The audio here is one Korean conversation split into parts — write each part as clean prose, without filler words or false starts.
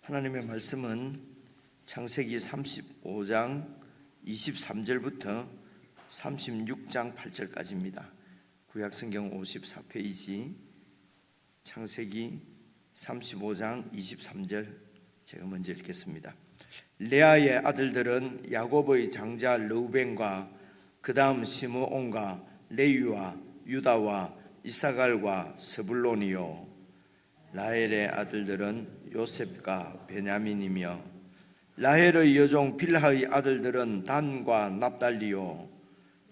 하나님의 말씀은 창세기 35장 23절부터 36장 8절까지입니다. 구약성경 54페이지 창세기 35장 23절 제가 먼저 읽겠습니다. 레아의 아들들은 야곱의 장자 르우벤과 그 다음 시므온과 레위와 유다와 이사갈과 스불론이요, 라헬의 아들들은 요셉과 베냐민이며, 라헬의 여종 빌하의 아들들은 단과 납달리요,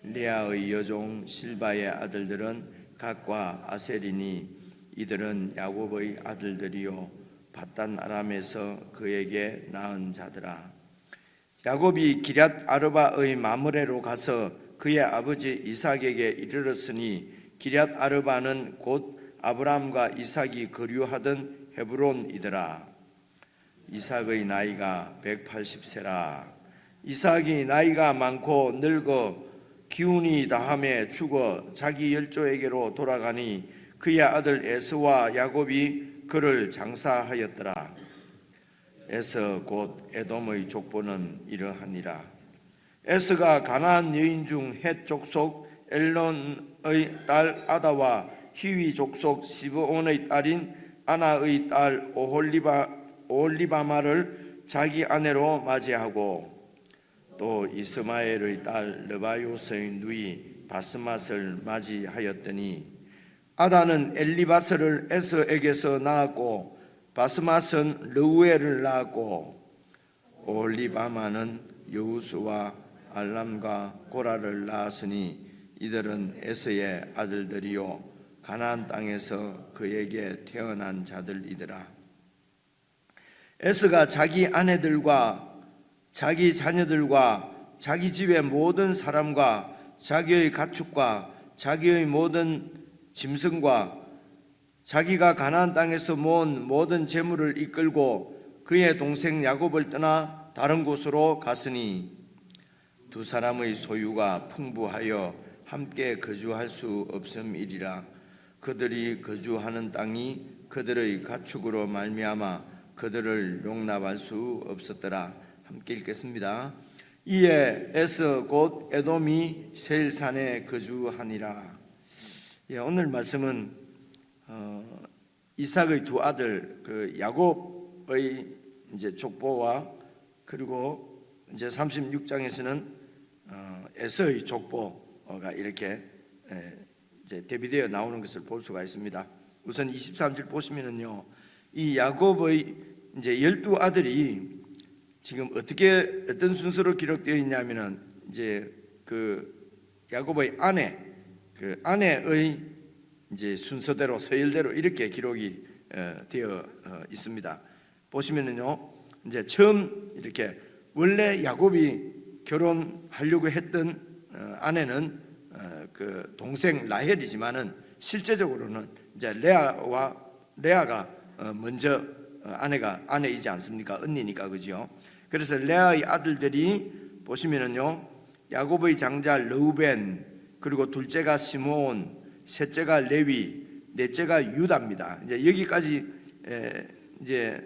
레아의 여종 실바의 아들들은 갓과 아셀이니 이들은 야곱의 아들들이요 밧단 아람에서 그에게 낳은 자들아. 야곱이 기럇 아르바의 마므레로 가서 그의 아버지 이삭에게 이르렀으니 기럇 아르바는 곧 아브람과 이삭이 거류하던 헤브론이더라. 이삭의 나이가 180세라. 이삭이 나이가 많고 늙어 기운이 다함에 죽어 자기 열조에게로 돌아가니 그의 아들 에서와 야곱이 그를 장사하였더라. 에서 곧 에돔의 족보는 이러하니라. 에서가 가나안 여인 중 헷 족속 엘론의 딸 아다와 히위 족속 시브온의 딸인 아나의 딸 오홀리바마를 자기 아내로 맞이하고, 또 이스마엘의 딸 르바요스의 누이 바스맛을 맞이하였더니, 아다는 엘리바스를 에서에게서 낳았고 바스맛은 르우엘을 낳았고, 오홀리바마는 여우스와 알람과 고라를 낳았으니 이들은 에서의 아들들이요 가나안 땅에서 그에게 태어난 자들이더라. 에서가 자기 아내들과 자기 자녀들과 자기 집의 모든 사람과 자기의 가축과 자기의 모든 짐승과 자기가 가나안 땅에서 모은 모든 재물을 이끌고 그의 동생 야곱을 떠나 다른 곳으로 갔으니, 두 사람의 소유가 풍부하여 함께 거주할 수 없음이리라. 그들이 거주하는 땅이 그들의 가축으로 말미암아 그들을 용납할 수 없었더라. 함께 읽겠습니다. 이에 에서 곧 에돔이 세일산에 거주하니라. 오늘 말씀은 이삭의 두 아들 야곱의 이제 족보와, 그리고 이제 36장에서는 에서의 족보가 이렇게 이제 대비되어 나오는 것을 볼 수가 있습니다. 우선 23절 보시면은요, 이 야곱의 이제 12 아들이 지금 어떤 순서로 기록되어 있냐면은, 이제 야곱의 아내의 이제 순서대로 서열대로 이렇게 기록이 되어 있습니다. 보시면은요, 이제 처음 이렇게 원래 야곱이 결혼하려고 했던 아내는 그 동생 라헬이지만은 실제적으로는 이제 레아가 먼저 아내이지 않습니까? 언니니까, 그죠? 그래서 레아의 아들들이 보시면은요, 야곱의 장자 르우벤, 그리고 둘째가 시므온, 셋째가 레위, 넷째가 유다입니다. 이제 여기까지 이제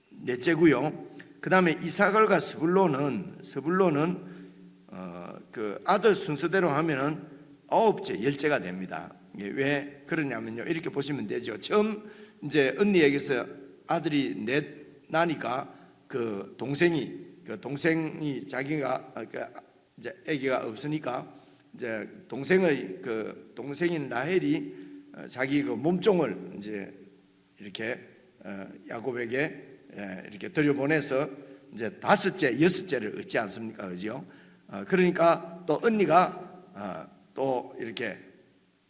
넷째고요. 그 다음에 이사갈과 스불론은 그 아들 순서대로 하면은 9째, 10째가 됩니다. 왜 그러냐면요, 이렇게 보시면 되죠. 처음 이제 언니에게서 아들이 넷 나니까 그 동생이 자기가 이제 아기가 없으니까 이제 동생인 라헬이 자기 그 몸종을 이제 이렇게 야곱에게 이렇게 들여보내서 이제 5째, 6째를 얻지 않습니까, 그죠? 그러니까 또 언니가 또 이렇게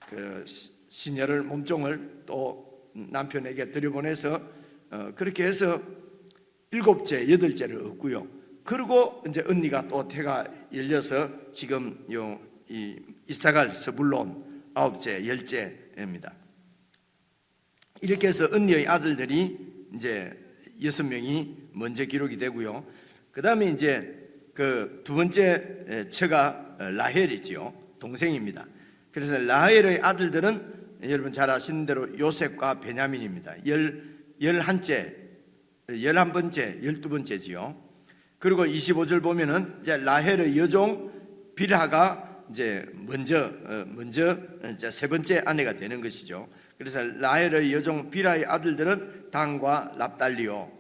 그 시녀를 몸종을 또 남편에게 들여보내서 그렇게 해서 7째, 8째를 얻고요. 그리고 이제 언니가 또 태가 열려서 지금 이 이사갈, 스불론 9째, 10째입니다. 이렇게 해서 언니의 아들들이 이제 6명이 먼저 기록이 되고요. 그 다음에 이제 그 두 번째 처가 라헬이지요. 동생입니다. 그래서 라헬의 아들들은 여러분 잘 아시는 대로 요셉과 베냐민입니다. 11째 11번째, 12번째지요. 그리고 25절 보면은 이제 라헬의 여종 빌하가 이제 먼저 이제 세 번째 아내가 되는 것이죠. 그래서 라헬의 여종 빌하의 아들들은 단과 납달리요.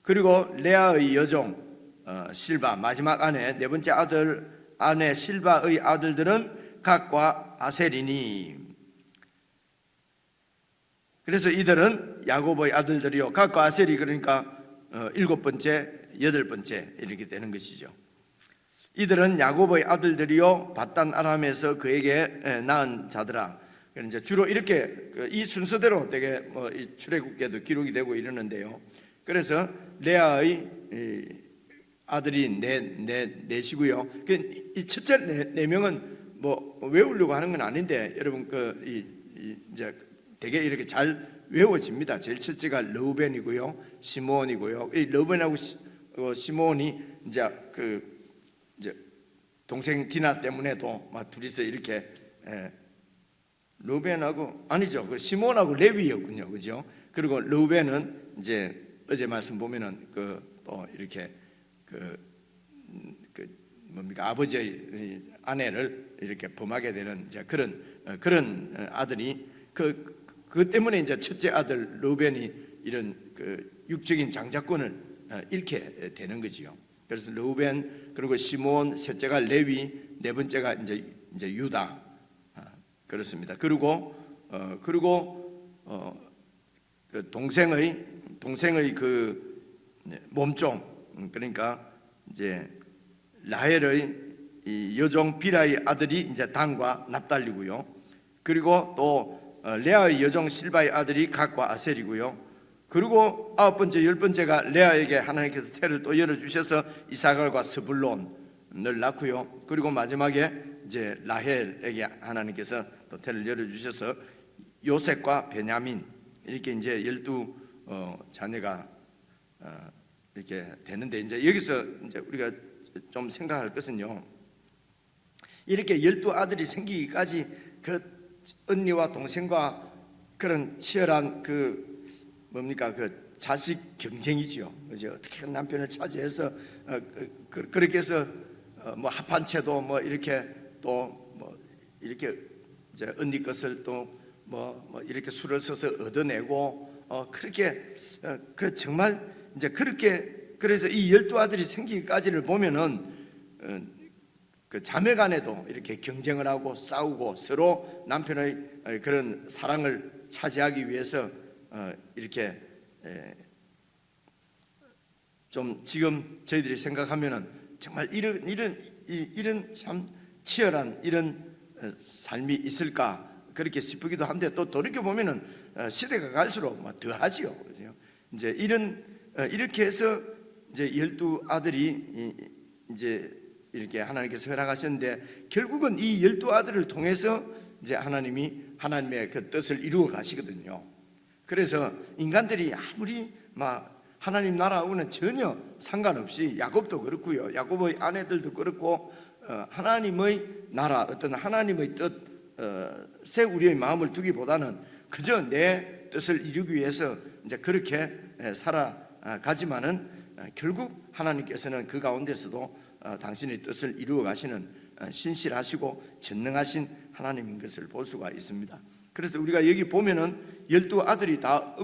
그리고 레아의 여종 실바, 마지막 아내, 네 번째 아내 실바의 아들들은 각과 아셀이니. 그래서 이들은 야곱의 아들들이요, 각과 아셀이, 그러니까 7번째, 8번째 이렇게 되는 것이죠. 이들은 야곱의 아들들이요, 밧단 아람에서 그에게 낳은 자들아. 이제 주로 이렇게 이 순서대로 되게 이 출애굽기에도 기록이 되고 이러는데요. 그래서 레아의 아들이 넷이고요. 이 첫째 네 명은 뭐 외우려고 하는 건 아닌데 여러분 이제 되게 이렇게 잘 외워집니다. 제일 첫째가 르우벤이고요, 시므온이고요. 이 르우벤하고 시므온이 이제 이제 동생 디나 때문에도 막 둘이서 이렇게 르우벤하고 아니죠. 그 시므온하고 레위였군요, 그죠? 그리고 르우벤은 이제 어제 말씀 보면은 또 이렇게 뭡니까, 아버지의 아내를 이렇게 범하게 되는 이제 그런 아들이 그 때문에 이제 첫째 아들 르우벤이 이런 육적인 장자권을 잃게 되는 거지요. 그래서 르우벤, 그리고 시므온, 셋째가 레위, 네 번째가 이제 유다, 그렇습니다. 그리고 동생의 몸종, 그러니까 이제 라헬의 이 여종 빌하의 아들이 이제 단과 납달리고요. 그리고 또 레아의 여종 실바의 아들이 각과 아셀이고요. 그리고 9번째, 10번째가 레아에게 하나님께서 태를 또 열어주셔서 이사갈과 스불론을 낳고요. 그리고 마지막에 이제 라헬에게 하나님께서 또 태를 열어주셔서 요셉과 베냐민, 이렇게 이제 12 자녀가 이렇게 되는데, 이제 여기서 이제 우리가 좀 생각할 것은요, 이렇게 12아들이 생기기까지 언니와 동생과 그런 치열한 뭡니까, 자식 경쟁이지요. 그죠? 어떻게 남편을 차지해서 그렇게 해서 뭐 합한 채도 뭐 이렇게 또 뭐 이렇게 이제 언니 것을 또 뭐 이렇게 수를 써서 얻어내고 그렇게 정말 이제 그렇게, 그래서 이 12아들이 생기기까지를 보면은 자매 간에도 이렇게 경쟁을 하고 싸우고 서로 남편의 그런 사랑을 차지하기 위해서 이렇게 좀 지금 저희들이 생각하면은 정말 이런 참 치열한 이런 삶이 있을까 그렇게 싶기도 한데, 또 돌이켜 보면은 시대가 갈수록 더하지요. 그죠? 이제 이렇게 해서 이제 12아들이 이제 이렇게 하나님께서 허락하셨는데, 결국은 이 12아들을 통해서 이제 하나님의 그 뜻을 이루어 가시거든요. 그래서 인간들이 아무리 하나님 나라하고는 전혀 상관없이, 야곱도 그렇고요, 야곱의 아내들도 그렇고, 하나님의 나라, 어떤 하나님의 뜻에 우리의 마음을 두기보다는 그저 내 뜻을 이루기 위해서 이제 그렇게 살아가지만은 결국 하나님께서는 그 가운데서도 당신의 뜻을 이루어 가시는 신실하시고 전능하신 하나님인 것을 볼 수가 있습니다. 그래서 우리가 여기 보면은 12아들이 다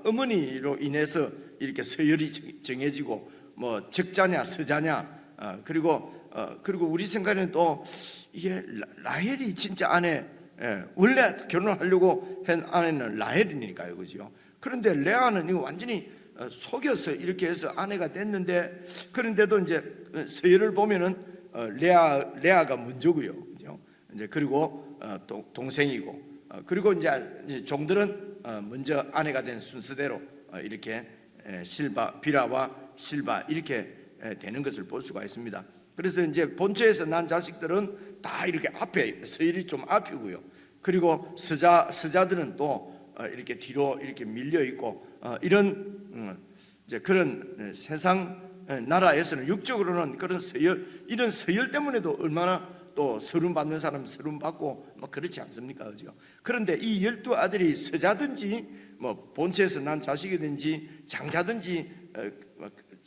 어머니로 인해서 이렇게 서열이 정해지고, 뭐 적자냐 서자냐, 그리고 우리 생각에는 또 이게 라헬이 진짜 아내, 원래 결혼하려고 한 아내는 라헬이니까요, 그죠? 그런데 레아는 이거 완전히 속여서 이렇게 해서 아내가 됐는데, 그런데도 이제 서열을 보면은 레아가 먼저고요, 그죠? 이제 그리고 동생이고, 그리고 이제 종들은 먼저 아내가 된 순서대로 이렇게 빌하와 실바 이렇게 되는 것을 볼 수가 있습니다. 그래서 이제 본처에서 난 자식들은 다 이렇게 앞에 서열이 좀 앞이고요. 그리고 서자들은 또 이렇게 뒤로 이렇게 밀려 있고, 이런 이제 그런 세상 나라에서는 육적으로는 그런 이런 서열 때문에도 얼마나 또 서름 받는 사람 서름 받고 뭐 그렇지 않습니까? 그죠? 그런데 이 12아들이 서자든지 뭐 본체에서 난 자식이든지 장자든지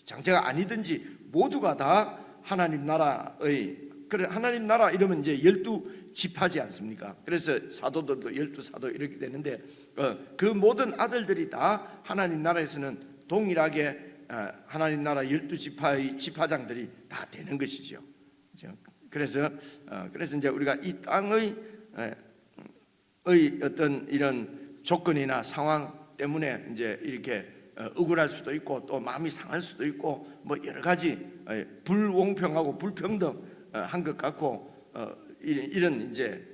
장자가 아니든지 모두가 다 하나님 나라의, 그래 하나님 나라 이러면 이제 12지파지 않습니까? 그래서 사도들도 12사도 이렇게 되는데 그 모든 아들들이 다 하나님 나라에서는 동일하게 하나님 나라 12지파의 지파장들이 다 되는 것이죠. 그래서 이제 우리가 이 땅의 어떤 이런 조건이나 상황 때문에 이제 이렇게 억울할 수도 있고 또 마음이 상할 수도 있고 뭐 여러 가지 불공평하고 불평등한 것 같고 이런 이제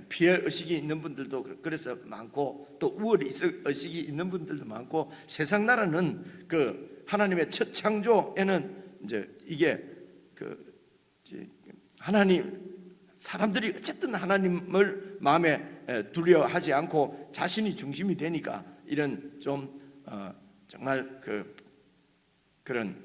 피해 의식이 있는 분들도 그래서 많고 또 우월 의식이 있는 분들도 많고 세상 나라는 그 하나님의 첫 창조에는 이제 이게 그 하나님 사람들이 어쨌든 하나님을 마음에 두려워하지 않고 자신이 중심이 되니까 이런 좀 정말 그런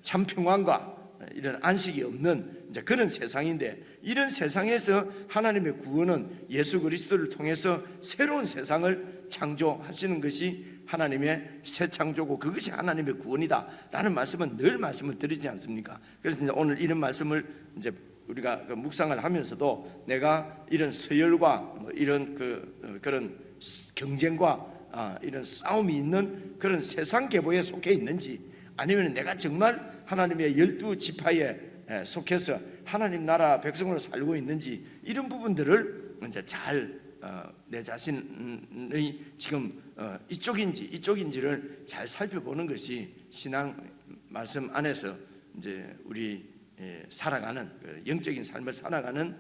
참 평안과 이런 안식이 없는 이제 그런 세상인데 이런 세상에서 하나님의 구원은 예수 그리스도를 통해서 새로운 세상을 창조하시는 것이 하나님의 새 창조고 그것이 하나님의 구원이다라는 말씀은 늘 말씀을 드리지 않습니까? 그래서 이제 오늘 이런 말씀을 이제 우리가 묵상을 하면서도 내가 이런 서열과 뭐 이런 그런 경쟁과 이런 싸움이 있는 그런 세상 계보에 속해 있는지 아니면 내가 정말 하나님의 12지파에 속해서 하나님 나라 백성으로 살고 있는지 이런 부분들을 이제 잘 내 자신의 지금 이쪽인지를 잘 살펴보는 것이 신앙 말씀 안에서 이제 우리 살아가는 영적인 삶을 살아가는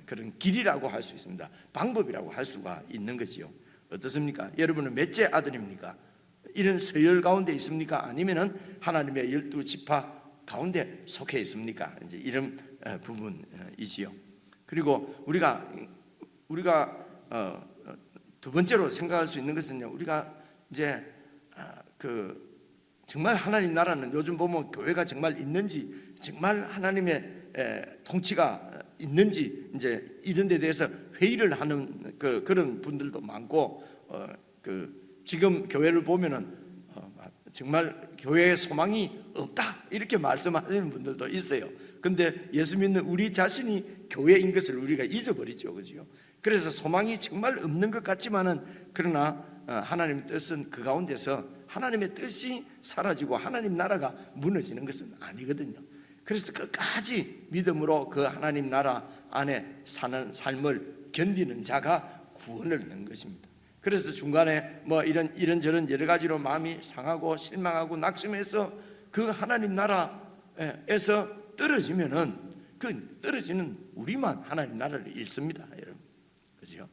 그런 길이라고 할 수 있습니다. 방법이라고 할 수가 있는 거지요. 어떻습니까? 여러분은 몇째 아들입니까? 이런 서열 가운데 있습니까? 아니면은 하나님의 12지파 가운데 속해 있습니까? 이제 이런 부분이지요. 그리고 우리가 두 번째로 생각할 수 있는 것은요. 우리가 이제 정말 하나님 나라는 요즘 보면 교회가 정말 있는지 정말 하나님의 통치가 있는지 이제 이런 데 대해서 회의를 하는 그런 분들도 많고 지금 교회를 보면은 정말 교회에 소망이 없다 이렇게 말씀하시는 분들도 있어요. 근데 예수 믿는 우리 자신이 교회인 것을 우리가 잊어버리죠, 그죠? 그래서 소망이 정말 없는 것 같지만은 그러나 하나님의 뜻은 그 가운데서 하나님의 뜻이 사라지고 하나님 나라가 무너지는 것은 아니거든요. 그래서 끝까지 믿음으로 그 하나님 나라 안에 사는 삶을 견디는 자가 구원을 얻는 것입니다. 그래서 중간에 뭐 이런저런 여러 가지로 마음이 상하고 실망하고 낙심해서 그 하나님 나라에서 떨어지면은 그 떨어지는 우리만 하나님 나라를 잃습니다, 여러분. 그죠?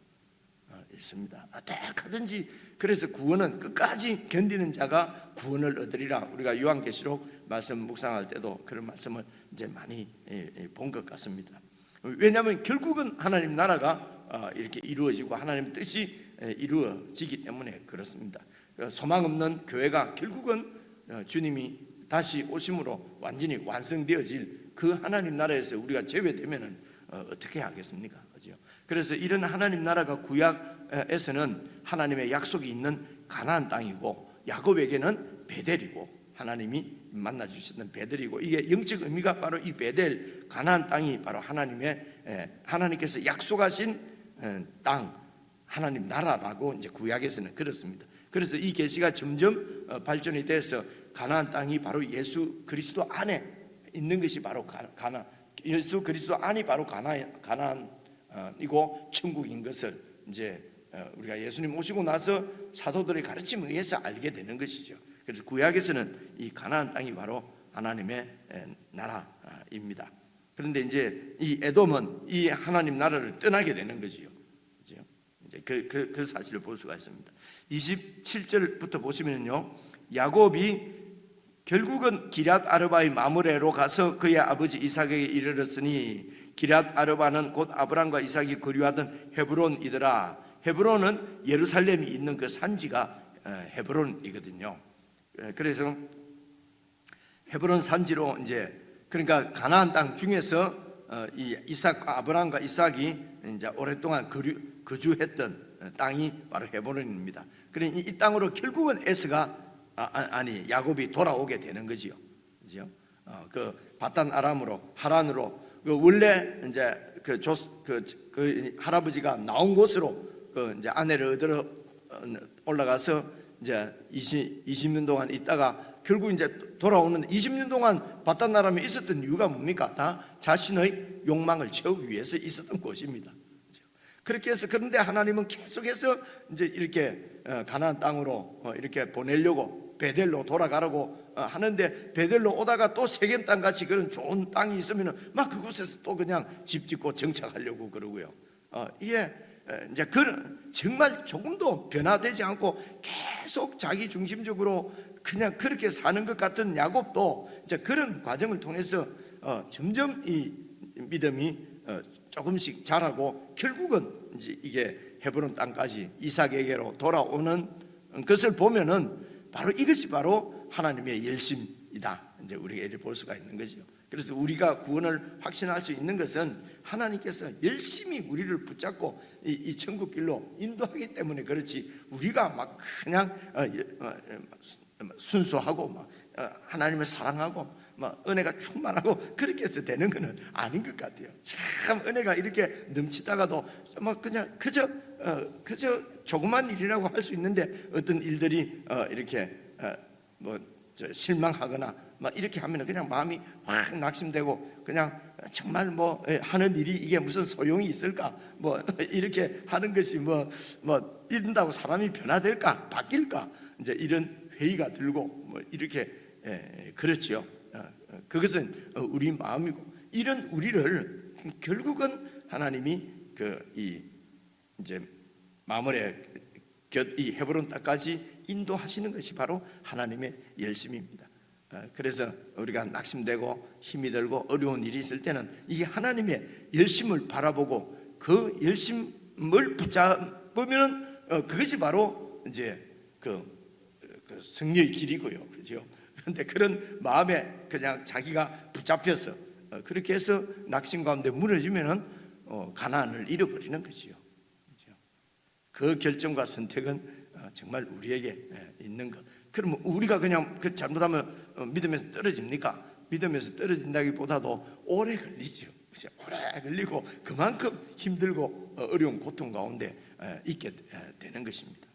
잃습니다. 어떻게든지 그래서 구원은 끝까지 견디는 자가 구원을 얻으리라. 우리가 요한계시록 말씀 묵상할 때도 그런 말씀을 이제 많이 본 것 같습니다. 왜냐하면 결국은 하나님 나라가 이렇게 이루어지고 하나님 뜻이 이루어지기 때문에 그렇습니다. 소망 없는 교회가 결국은 주님이 다시 오심으로 완전히 완성되어질 그 하나님 나라에서 우리가 제외되면은 어떻게 하겠습니까? 그죠? 그래서 이런 하나님 나라가 구약에서는 하나님의 약속이 있는 가나안 땅이고 야곱에게는 베델이고 하나님이 만나 주시는 베델이고 이게 영적 의미가 바로 이 베델 가나안 땅이 바로 하나님께서 약속하신 땅 하나님 나라라고 이제 구약에서는 그렇습니다. 그래서 이 계시가 점점 발전이 돼서 가나안 땅이 바로 예수 그리스도 안에 있는 것이 바로 예수 그리스도 안이 바로 가나안이고 천국인 것을 이제 우리가 예수님 오시고 나서 사도들의 가르침에 의해서 알게 되는 것이죠. 그래서 구약에서는 이 가나안 땅이 바로 하나님의 나라입니다. 그런데 이제 이 에돔은 이 하나님 나라를 떠나게 되는 거지요. 이제 그 사실을 볼 수가 있습니다. 27절부터 보시면요, 야곱이 결국은 기럇 아르바의 마므레로 가서 그의 아버지 이삭에게 이르렀으니 기럇 아르바는 곧 아브람과 이삭이 거류하던 헤브론이더라. 헤브론은 예루살렘이 있는 그 산지가 헤브론이거든요. 그래서 헤브론 산지로 이제 그러니까 가나안 땅 중에서 이 이삭과 아브라함과 이삭이 이제 오랫동안 거주했던 땅이 바로 헤브론입니다. 그래 이 땅으로 결국은 에스가 아니 야곱이 돌아오게 되는 거지요. 그죠? 그 바단 아람으로 하란으로 그 원래 이제 그 할아버지가 나온 곳으로 그 이제 아내를 얻으러 올라가서 이제 20년 동안 있다가 결국 이제 돌아오는 20년 동안 바단 아람에 있었던 이유가 뭡니까? 다 자신의 욕망을 채우기 위해서 있었던 곳입니다. 그렇게 해서 그런데 하나님은 계속해서 이제 이렇게 가나안 땅으로 이렇게 보내려고 베델로 돌아가라고 하는데 베델로 오다가 또 세겜 땅 같이 그런 좋은 땅이 있으면은 막 그곳에서 또 그냥 집 짓고 정착하려고 그러고요. 이게 이제 그런 정말 조금도 변화되지 않고 계속 자기 중심적으로 그냥 그렇게 사는 것 같은 야곱도 이제 그런 과정을 통해서 점점 이 믿음이 조금씩 자라고 결국은 이제 이게 헤브론 땅까지 이삭에게로 돌아오는 것을 보면은 바로 이것이 바로 하나님의 열심이다. 이제 우리가 이를 볼 수가 있는 거죠. 그래서 우리가 구원을 확신할 수 있는 것은 하나님께서 열심히 우리를 붙잡고 이 천국 길로 인도하기 때문에 그렇지 우리가 막 그냥 순수하고 막 하나님을 사랑하고 막 은혜가 충만하고 그렇게 해서 되는 것은 아닌 것 같아요. 참 은혜가 이렇게 넘치다가도 막 그냥 그저 조그만 일이라고 할 수 있는데 어떤 일들이 이렇게 실망하거나 막 이렇게 하면 그냥 마음이 확 낙심되고 그냥 정말 하는 일이 이게 무슨 소용이 있을까 이렇게 하는 것이 이런다고 사람이 변화될까 바뀔까 이제 이런 회의가 들고 이렇게 그렇지요. 그것은 우리 마음이고 이런 우리를 결국은 하나님이 이제 마물의 이 헤브론 땅까지 인도하시는 것이 바로 하나님의 열심입니다. 그래서 우리가 낙심되고 힘이 들고 어려운 일이 있을 때는 이게 하나님의 열심을 바라보고 그 열심을 붙잡으면 그것이 바로 이제 그 승리의 길이고요. 그죠? 그런데 그런 마음에 그냥 자기가 붙잡혀서 그렇게 해서 낙심 가운데 무너지면은 가나안을 잃어버리는 것이요. 그 결정과 선택은 정말 우리에게 있는 것. 그러면 우리가 그냥 잘못하면 믿음에서 떨어집니까? 믿음에서 떨어진다기보다도 오래 걸리죠. 오래 걸리고 그만큼 힘들고 어려운 고통 가운데 있게 되는 것입니다.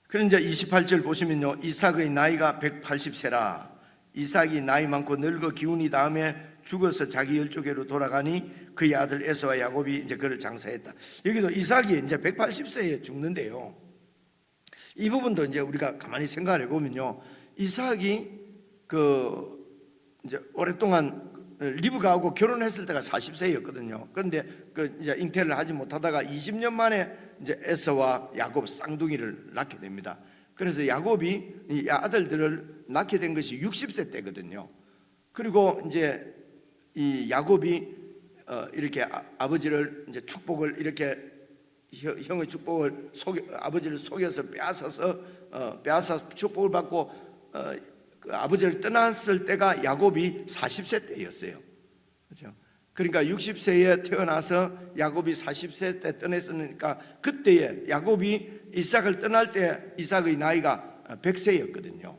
그런 이제 28절 보시면요, 이삭의 나이가 180세라. 이삭이 나이 많고 늙어 기운이 다음에 죽어서 자기 열조계로 돌아가니 그의 아들 에서와 야곱이 이제 그를 장사했다. 여기도 이삭이 이제 180세에 죽는데요. 이 부분도 이제 우리가 가만히 생각해 보면요, 이삭이 이제 오랫동안 리브가하고 결혼했을 때가 40세였거든요. 그런데 이제 잉태를 하지 못하다가 20년 만에 이제 에서와 야곱 쌍둥이를 낳게 됩니다. 그래서 야곱이 이 아들들을 낳게 된 것이 60세 때거든요. 그리고 이제 이 야곱이 이렇게 아버지를 이제 축복을 이렇게 형의 축복을 아버지를 속여서 빼앗아서 축복을 받고 그 아버지를 떠났을 때가 야곱이 40세 때였어요. 그렇죠? 그러니까 60세에 태어나서 야곱이 40세 때 떠났으니까 그때에 야곱이 이삭을 떠날 때 이삭의 나이가 100세였거든요.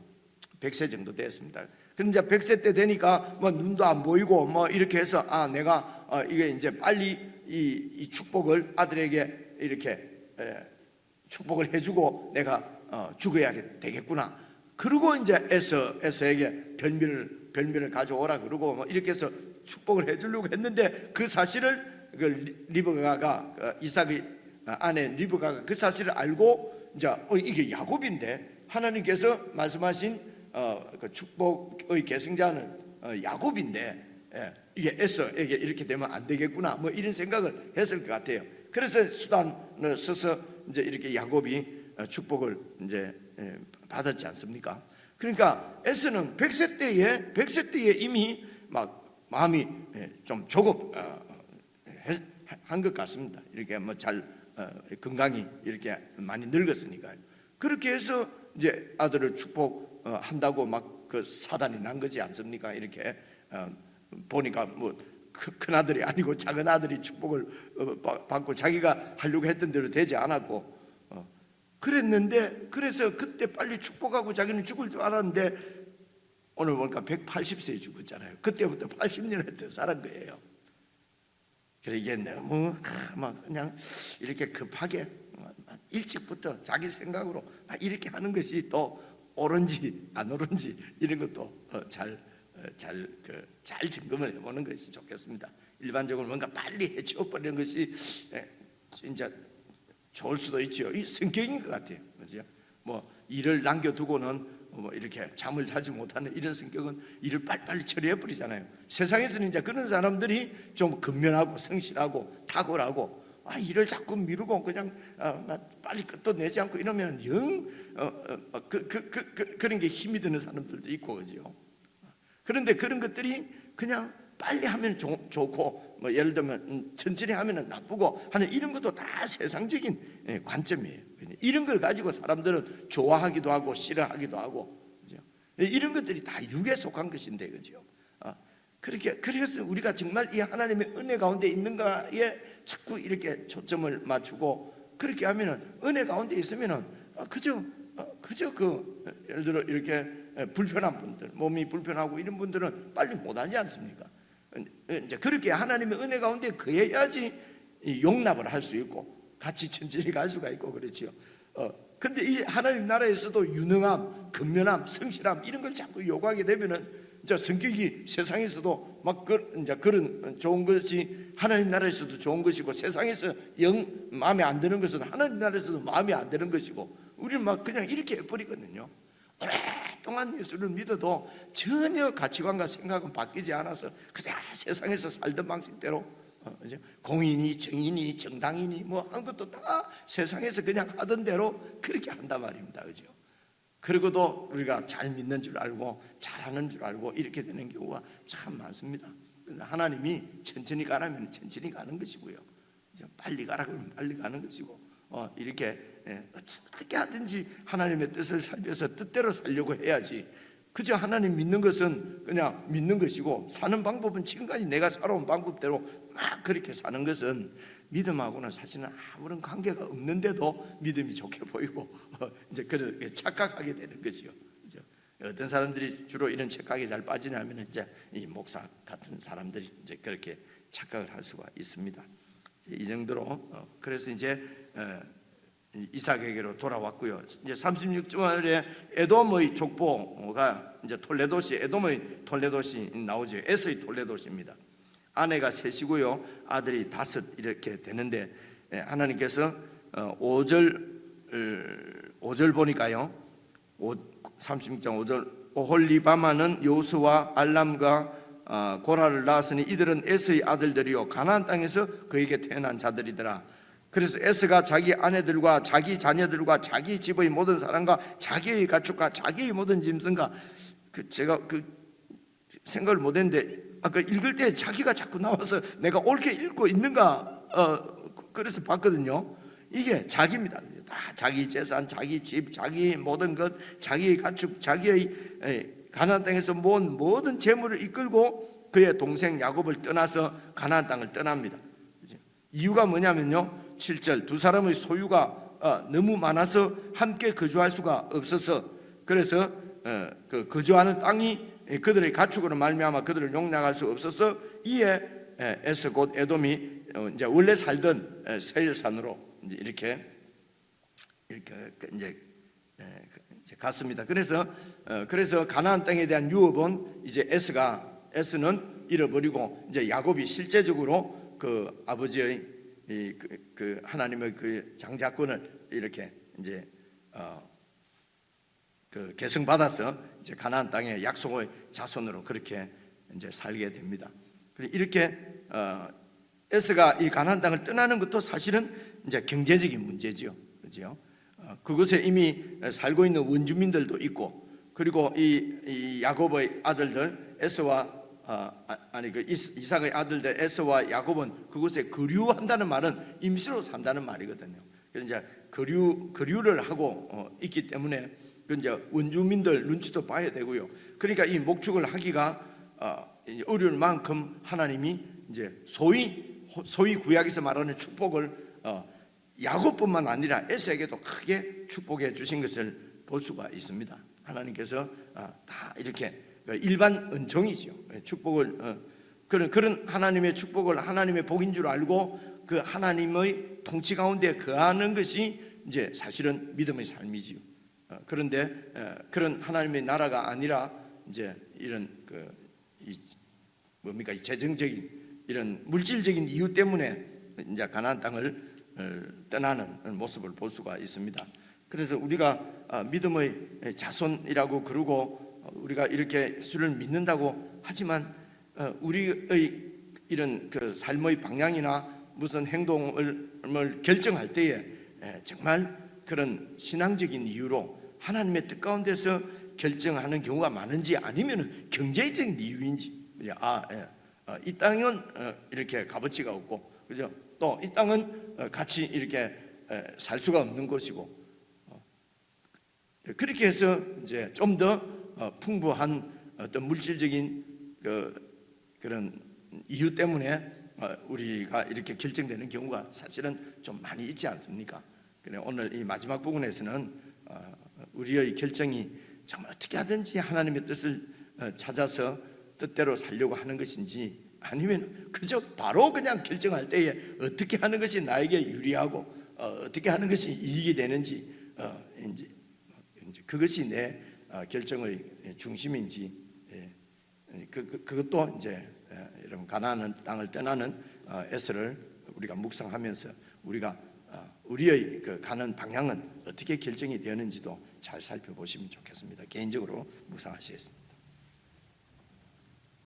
100세 정도 됐습니다. 그런데 이제 100세 때 되니까 눈도 안 보이고 이렇게 해서 내가 이게 이제 빨리 이 축복을 아들에게 이렇게 축복을 해주고 내가 죽어야 되겠구나. 그리고 이제 에서에게 별미를 가져오라 그러고 이렇게 해서 축복을 해주려고 했는데 그 사실을 리브가가 이삭의 아내 리브가가 그 사실을 알고 이제 이게 야곱인데 하나님께서 말씀하신 그 축복의 계승자는 야곱인데 이게 에서에게 이렇게 되면 안 되겠구나 이런 생각을 했을 것 같아요. 그래서 수단을 써서 이제 이렇게 야곱이 축복을 이제 받았지 않습니까? 그러니까 에서는 100세 때에 이미 막 마음이 좀 조급한 것 같습니다. 이렇게 잘 건강이 이렇게 많이 늙었으니까요. 그렇게 해서 이제 아들을 축복한다고 막 그 사단이 난 거지 않습니까? 이렇게 보니까 뭐 큰 아들이 아니고 작은 아들이 축복을 받고 자기가 하려고 했던 대로 되지 않았고 그랬는데, 그래서 그때 빨리 축복하고 자기는 죽을 줄 알았는데 오늘 보니까 180세에 죽었잖아요. 그때부터 80년을 더 살은 거예요. 그래 이게 너무 막 그냥 이렇게 급하게 일찍부터 자기 생각으로 이렇게 하는 것이 또 옳은지 안 옳은지 이런 것도 잘 점검을 해보는 것이 좋겠습니다. 일반적으로 뭔가 빨리 해치워버리는 것이 진짜 좋을 수도 있죠. 이 성격인 것 같아요. 그죠? 뭐 일을 남겨두고는 뭐 이렇게 잠을 자지 못하는 이런 성격은 일을 빨리빨리 처리해 버리잖아요. 세상에서는 이제 그런 사람들이 좀 근면하고 성실하고 탁월하고 일을 자꾸 미루고 그냥 빨리 끝도 내지 않고 이러면 그런 게 힘이 드는 사람들도 있고 그죠. 그런데 그런 것들이 그냥 빨리 하면 좋고 뭐 예를 들면 천천히 하면 나쁘고 하는 이런 것도 다 세상적인 관점이에요. 이런 걸 가지고 사람들은 좋아하기도 하고 싫어하기도 하고 그죠? 이런 것들이 다 육에 속한 것인데 그죠? 그래서 우리가 정말 이 하나님의 은혜 가운데 있는가에 자꾸 이렇게 초점을 맞추고 그렇게 하면은 은혜 가운데 있으면은 그저 예를 들어 이렇게 불편한 분들, 몸이 불편하고 이런 분들은 빨리 못하지 않습니까? 이제 그렇게 하나님의 은혜 가운데 거해야지 용납을 할 수 있고 같이 천천히 갈 수가 있고 그렇지요. 근데 이 하나님 나라에서도 유능함, 근면함, 성실함 이런 걸 자꾸 요구하게 되면은 이제 성격이 세상에서도 막 이제 그런 좋은 것이 하나님 나라에서도 좋은 것이고 세상에서 영 마음에 안 드는 것은 하나님 나라에서도 마음에 안 드는 것이고 우리는 막 그냥 이렇게 해버리거든요. 오랫동안 예수를 믿어도 전혀 가치관과 생각은 바뀌지 않아서 그냥 세상에서 살던 방식대로 공인이 정인이 정당이니 뭐 한 것도 다 세상에서 그냥 하던 대로 그렇게 한단 말입니다. 그죠? 그리고도 우리가 잘 믿는 줄 알고 잘하는 줄 알고 이렇게 되는 경우가 참 많습니다. 하나님이 천천히 가라면 천천히 가는 것이고요. 빨리 가라 그러면 빨리 가는 것이고 이렇게 어떻게 하든지 하나님의 뜻을 살펴서 뜻대로 살려고 해야지. 그저 하나님 믿는 것은 그냥 믿는 것이고 사는 방법은 지금까지 내가 살아온 방법대로 막 그렇게 사는 것은 믿음하고는 사실은 아무런 관계가 없는데도 믿음이 좋게 보이고 이제 그렇게 착각하게 되는 거죠. 어떤 사람들이 주로 이런 착각에 잘 빠지냐면 이제 이 목사 같은 사람들이 이제 그렇게 착각을 할 수가 있습니다. 이 정도로 그래서 이제 이삭에게로 돌아왔고요. 이제 36절에 에돔의 족보가 이제 톨레도시, 에돔의 톨레도시 나오죠. 에서의 톨레도시입니다. 아내가 셋이고요, 아들이 5 이렇게 되는데 하나님께서 5절 보니까요. 36장 5절 오홀리바마는 요수와 알람과 고라를 낳았으니 이들은 에서의 아들들이요 가나안 땅에서 그에게 태어난 자들이더라. 그래서 에스가 자기 아내들과 자기 자녀들과 자기 집의 모든 사람과 자기의 가축과 자기의 모든 짐승과 제가 생각을 못했는데 아까 읽을 때 자기가 자꾸 나와서 내가 옳게 읽고 있는가 그래서 봤거든요. 이게 자기입니다. 다 자기 재산, 자기 집, 자기 모든 것, 자기의 가축, 자기의 가나안 땅에서 모은 모든 재물을 이끌고 그의 동생 야곱을 떠나서 가나안 땅을 떠납니다. 이유가 뭐냐면요. 7절 두 사람의 소유가 너무 많아서 함께 거주할 수가 없어서 그래서 그 거주하는 땅이 그들의 가축으로 말미암아 그들을 용납할 수 없어서 이에 에서 곧 에돔이 이제 원래 살던 세일산으로 이렇게 이제 갔습니다. 그래서 가나안 땅에 대한 유업은 이제 에스는 잃어버리고 이제 야곱이 실제적으로 그 아버지의 그 하나님의 그 장자권을 이렇게 이제 그 계승받아서 이제 가나안 땅의 약속의 자손으로 그렇게 이제 살게 됩니다. 이렇게 에스가 이 가나안 땅을 떠나는 것도 사실은 이제 경제적인 문제지요, 그렇죠? 그곳에 이미 살고 있는 원주민들도 있고, 그리고 이 야곱의 아들들 에스와 이삭의 아들들 에서와 야곱은 그곳에 거류한다는 말은 임시로 산다는 말이거든요. 그래서 이제 거류를 하고 있기 때문에 이제 원주민들 눈치도 봐야 되고요. 그러니까 이 목축을 하기가 어려울 만큼 하나님이 이제 소위 구약에서 말하는 축복을 야곱뿐만 아니라 에서에게도 크게 축복해 주신 것을 볼 수가 있습니다. 하나님께서 다 이렇게 일반 은총이죠. 축복을 그런 하나님의 축복을 하나님의 복인 줄 알고 그 하나님의 통치 가운데 거하는 것이 이제 사실은 믿음의 삶이지요. 그런데 그런 하나님의 나라가 아니라 이제 이런 이 재정적인 이런 물질적인 이유 때문에 이제 가나안 땅을 떠나는 모습을 볼 수가 있습니다. 그래서 우리가 믿음의 자손이라고 그러고 우리가 이렇게 예수를 믿는다고 하지만 우리의 이런 그 삶의 방향이나 무슨 행동을 결정할 때에 정말 그런 신앙적인 이유로 하나님의 뜻 가운데서 결정하는 경우가 많은지 아니면 경제적인 이유인지, 이 땅은 이렇게 값어치가 없고, 그죠? 또 이 땅은 같이 이렇게 살 수가 없는 것이고, 그렇게 해서 이제 좀 더 풍부한 어떤 물질적인 그런 이유 때문에 우리가 이렇게 결정되는 경우가 사실은 좀 많이 있지 않습니까? 그래 오늘 이 마지막 부분에서는 우리의 결정이 정말 어떻게 하든지 하나님의 뜻을 찾아서 뜻대로 살려고 하는 것인지, 아니면 그저 바로 그냥 결정할 때에 어떻게 하는 것이 나에게 유리하고 어떻게 하는 것이 이익이 되는지, 이제 그것이 내 결정의 중심인지, 그것도 이제 여러분 가나안 땅을 떠나는 에서를 우리가 묵상하면서 우리가 우리의 그 가는 방향은 어떻게 결정이 되었는지도 잘 살펴보시면 좋겠습니다. 개인적으로 묵상하시겠습니다.